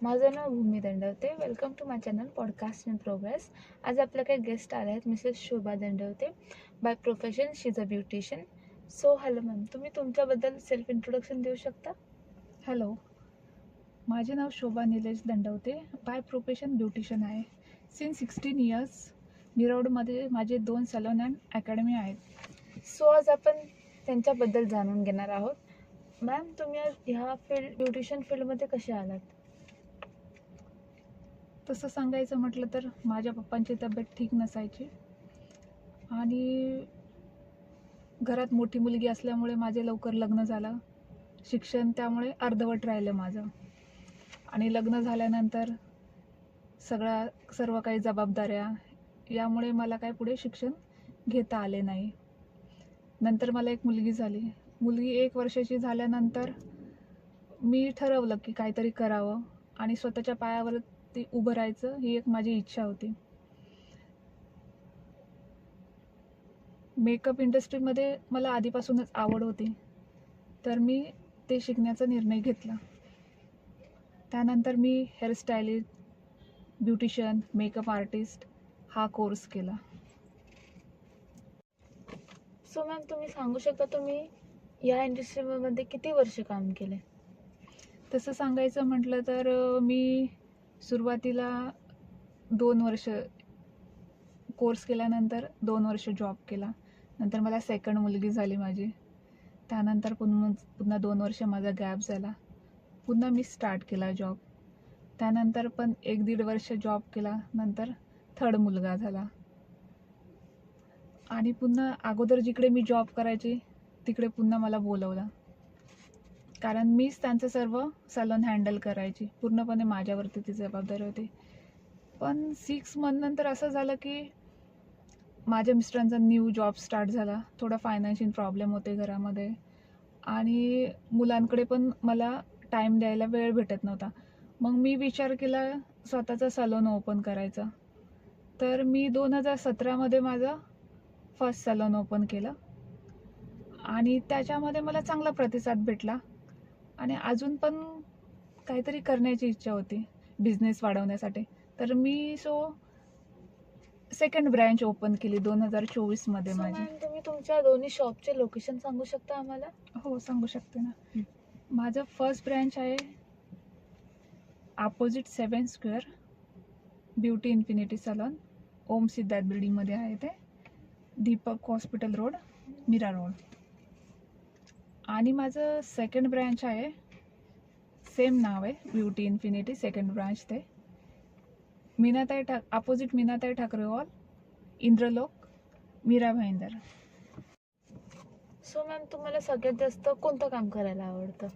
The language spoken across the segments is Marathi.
माझं नाव Bhumi Dandavate. Welcome to my channel podcast in progress. आज आपल्या काही गेस्ट आले आहेत, Mrs Shobha Dandavate. By profession she is a beautician. So hello ma'am, तुम्ही तुमच्याबद्दल सेल्फ इंट्रोडक्शन देऊ शकता? हॅलो, माझे नाव Shobha Nilesh Dandavate. By profession beautician आहे. सिन्स 16 इयर्स मिरवडमध्ये माझे 2 सॅलॉन अँड अकॅडमी आहेत. सो आज आपण त्यांच्याबद्दल जाणून घेणार आहोत. मॅम, तुम्ही आज ह्या ब्युटिशियन फील्डमध्ये कसे आलात? तसं सांगायचं म्हटलं तर माझ्या पप्पांची तब्येत ठीक नसायची आणि घरात मोठी मुलगी असल्यामुळे माझे लवकर लग्न झालं. शिक्षण त्यामुळे अर्धवट राहिलं माझं. आणि लग्न झाल्यानंतर सर्व काही जबाबदाऱ्या यामुळे मला काय पुढे शिक्षण घेता आले नाही. नंतर मला एक मुलगी झाली. मुलगी 1 वर्षाची झाल्यानंतर मी ठरवलं की काहीतरी करावं आणि स्वतःच्या पायावरती उभं राहायचं ही एक माझी इच्छा होती. मेकअप इंडस्ट्रीमध्ये मला आधीपासूनच आवड होती, तर मी ते शिकण्याचा निर्णय घेतला. त्यानंतर मी हेअरस्टायलिस्ट, ब्युटिशियन, मेकअप आर्टिस्ट हा कोर्स केला. सो मॅम, तुम्ही सांगू शकता तुम्ही या इंडस्ट्रीमध्ये किती वर्ष काम केले? तसं सांगायचं म्हटलं तर मी सुरुवातीला 2 वर्ष कोर्स केल्यानंतर 2 वर्ष जॉब केला. नंतर मला सेकंड मुलगी झाली माझी. त्यानंतर पुन्हा 2 वर्ष माझा गॅप झाला. पुन्हा मी स्टार्ट केला जॉब. त्यानंतर पण 1-1.5 वर्ष जॉब केला. नंतर थर्ड मुलगा झाला. आणि पुन्हा अगोदर जिकडे मी जॉब करायची तिकडे पुन्हा मला बोलवलं, कारण मीच त्यांचं सर्व सॅलॉन हँडल करायची. पूर्णपणे माझ्यावरती ती जबाबदारी होती. पण 6 मंथ नंतर असं झालं की माझ्या मिस्टरांचा न्यू जॉब स्टार्ट झाला. थोडा फायनान्शियल प्रॉब्लेम होते घरामध्ये आणि मुलांकडे पण मला टाईम द्यायला वेळ भेटत नव्हता. मग मी विचार केला स्वतःचा सॅलॉन ओपन करायचा. तर मी 2017मध्ये माझं फर्स्ट सॅलॉन ओपन केलं आणि त्याच्यामध्ये मला चांगला प्रतिसाद भेटला आणि अजून पण काहीतरी करण्याची इच्छा होती बिझनेस वाढवण्यासाठी. तर मी सेकंड ब्रँच ओपन केली 2024मध्ये सो माझी. मॅम, तुम्ही तुमच्या दोन्ही शॉपचे लोकेशन सांगू शकता आम्हाला? हो, सांगू शकते ना. माझं फर्स्ट ब्रँच आहे opposite 7 square beauty infinity salon, Om Siddharth बिल्डिंगमध्ये आहे ते, Deepak hospital road, Mira road. आणि माझं सेकंड ब्रँच आहे, सेम नाव आहे, ब्युटी इन्फिनिटी, सेकंड ब्रांच ते opposite Meenatai Thackeray hall, Indralok, Mira Bhayandar. So ma'am, तुम्हाला सगळ्यात जास्त कोणतं काम करायला आवडतं?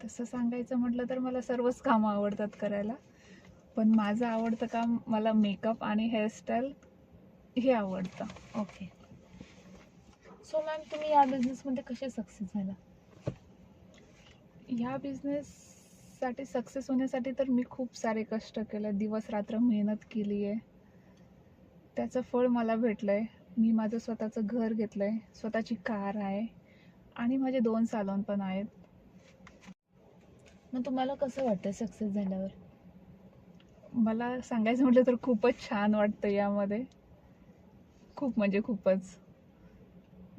तसं सांगायचं म्हटलं तर मला सर्वच कामं आवडतात करायला, पण माझं आवडतं काम मला मेकअप आणि हेअरस्टाईल हे आवडतं. ओके. सो मॅम, तुम्ही या बिझनेसमध्ये कसे सक्सेस झाला? ह्या बिझनेससाठी सक्सेस होण्यासाठी तर मी खूप सारे कष्ट केले, दिवस रात्र मेहनत केली आहे. त्याचं फळ मला भेटलं आहे. मी माझं स्वतःचं घर घेतलं आहे, स्वतःची कार आहे आणि माझे 2 सॅलॉन पण आहेत. मग तुम्हाला कसं वाटतं सक्सेस झाल्यावर? मला सांगायचं म्हटलं तर खूपच छान वाटतं यामध्ये. खूप म्हणजे खूपच.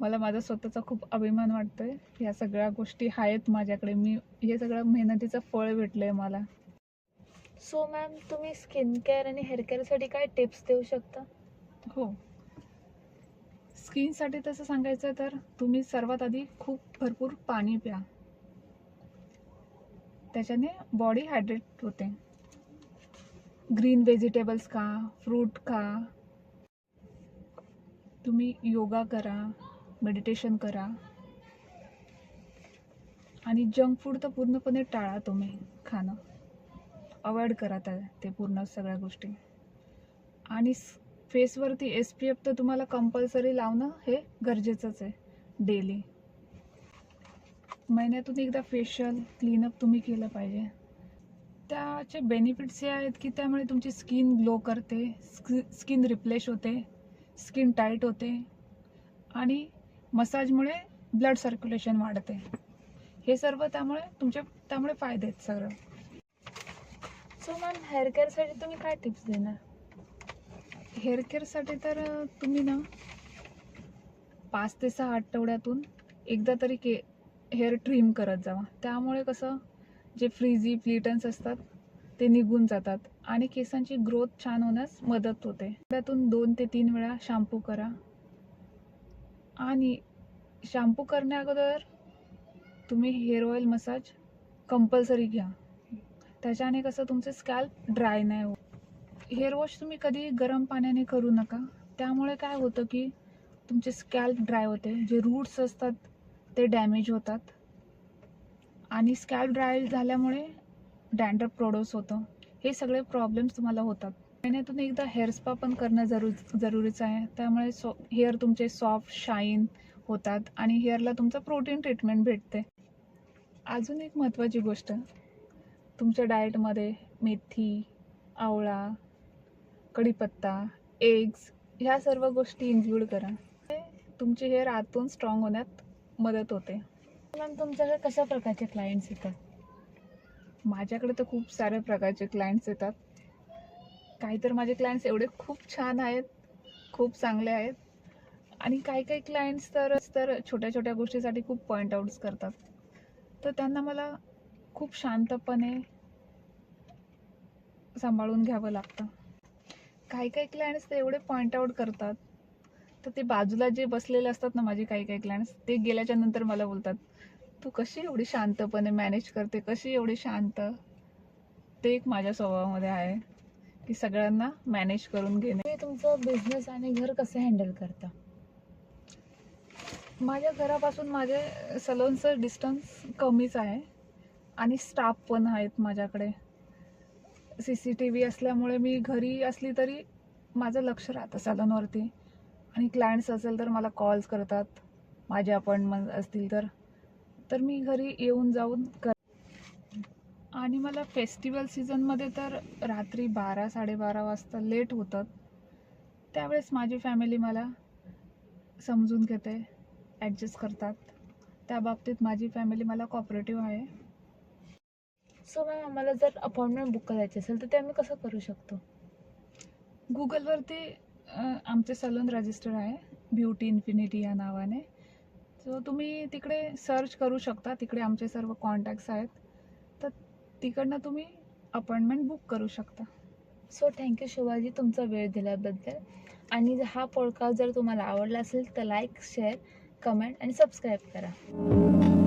मला माझा स्वतःचा खूप अभिमान वाटतोय. ह्या सगळ्या गोष्टी आहेत माझ्याकडे. हे सगळं मेहनतीचं फळ भेटलं आहे मला. सो मॅम, तुम्ही स्किन केअर आणि हेअर केअरसाठी काय टिप्स देऊ शकता? हो. स्किनसाठी तसं सांगायचं तर तुम्ही सर्वात आधी खूप भरपूर पाणी प्या. त्याच्याने बॉडी हायड्रेट होते. ग्रीन व्हेजिटेबल्स खा, फ्रूट खा. तुम्ही योगा करा, मेडिटेशन करा आणि जंक फूड तर पूर्णपणे टाळा. तुम्ही खाणं अवॉइड करा ते पूर्ण सगळ्या गोष्टी. आणि फेसवरती SPF तर तुम्हाला कंपल्सरी लावणं हे गरजेचंच आहे. डेली महिन्यातून एकदा फेशियल क्लीनअप तुम्ही केलं पाहिजे. त्याचे बेनिफिट्स हे आहेत की त्यामुळे तुमची स्किन ग्लो करते, स्किन रिफ्रेश होते, स्किन टाईट होते आणि मसाजमुळे ब्लड सर्क्युलेशन वाढते. हे सर्व त्यामुळे फायदे आहेत सगळं. सो मॅम हेअर केअरसाठी तुम्ही काय टिप्स देणार? हेअर केअरसाठी तर तुम्ही ना 5 ते 6 आठवड्यातून एकदा तरी हेअर ट्रिम करत जावा. त्यामुळे कसं जे फ्रीझी फ्लिटन्स असतात ते निघून जातात आणि केसांची ग्रोथ छान होण्यास मदत होते. आठवड्यातून 2 ते 3 वेळा शॅम्पू करा आणि शॅम्पू करण्या अगोदर तुम्ही हेअर ऑइल मसाज कंपल्सरी घ्या. त्याच्याने कसं तुमचे स्कॅल्प ड्राय नाही होत. हेअर वॉश तुम्ही कधी गरम पाण्याने करू नका. त्यामुळे काय होतं की तुमचे स्कॅल्प ड्राय होते, जे रूट्स असतात ते डॅमेज होतात आणि स्कॅल्प ड्राय झाल्यामुळे डॅन्ड्रफ प्रोड्यूस होतं. हे सगळे प्रॉब्लेम्स तुम्हाला होतात. महिन्यातून एकदा हेअर स्पा पण करणं जरुरीचं आहे. त्यामुळे हेअर तुमचे सॉफ्ट शाईन होतात आणि हेअरला तुमचं प्रोटीन ट्रीटमेंट भेटते. अजून एक महत्त्वाची गोष्ट, तुमच्या डाएटमध्ये मेथी, आवळा, कढीपत्ता, एग्स ह्या सर्व गोष्टी इन्क्लूड करा. तुमचे हेअर आतून स्ट्रॉंग होण्यात मदत होते. मॅम तुमच्याकडे कशा प्रकारचे क्लायंट्स येतात? माझ्याकडे तर खूप साऱ्या प्रकारचे क्लायंट्स येतात. काही तर माझे क्लायंट्स एवढे खूप छान आहेत, खूप चांगले आहेत आणि काही क्लायंट्स तर छोट्या छोट्या गोष्टीसाठी खूप पॉईंट आउट्स करतात. तर त्यांना मला खूप शांतपणे सांभाळून घ्यावं लागतं. काही क्लायंट्स ते एवढे पॉईंट आउट करतात, तर ते बाजूला जे बसलेले असतात ना माझे काही क्लायंट्स, ते गेल्याच्या नंतर मला बोलतात, तू कशी एवढी शांतपणे मॅनेज करते, कशी एवढी शांत. ते एक माझ्या स्वभावामध्ये आहे की सगळ्यांना मॅनेज करून घेणे. तुम्ही तुमचं बिझनेस आणि घर कसं हँडल करता? माझ्या घरापासून माझे सलूनचं डिस्टन्स कमीच आहे आणि स्टाफ पण आहेत माझ्याकडे. CCTV असल्यामुळे मी घरी असली तरी माझं लक्ष राहतं सलूनवरती आणि क्लायंट्स असेल तर मला कॉल्स करतात. माझे अपॉइंटमेंट असतील तर मी घरी येऊन जाऊन आणि मला फेस्टिवल सीझनमध्ये तर रात्री 12-12:30 वाजता लेट होतात. त्यावेळेस माझी फॅमिली मला समजून घेते, ॲडजस्ट करतात. त्या बाबतीत माझी फॅमिली मला कॉपरेटिव्ह आहे. सो मॅम आम्हाला जर अपॉइंटमेंट बुक करायची असेल तर ते आम्ही कसं करू शकतो? गुगलवरती आमचे सलून रजिस्टर आहे, ब्युटी इन्फिनिटी या नावाने. सो तुम्ही तिकडे सर्च करू शकता. तिकडे आमचे सर्व कॉन्टॅक्ट्स आहेत. तर तिकडनं तुम्ही अपॉइंटमेंट बुक करू शकता. सो थँक्यू शोभाजी तुमचा वेळ दिल्याबद्दल. आणि हा पॉडकास्ट जर तुम्हाला आवडला असेल तर लाईक, शेअर, कमेंट आणि सबस्क्राईब करा.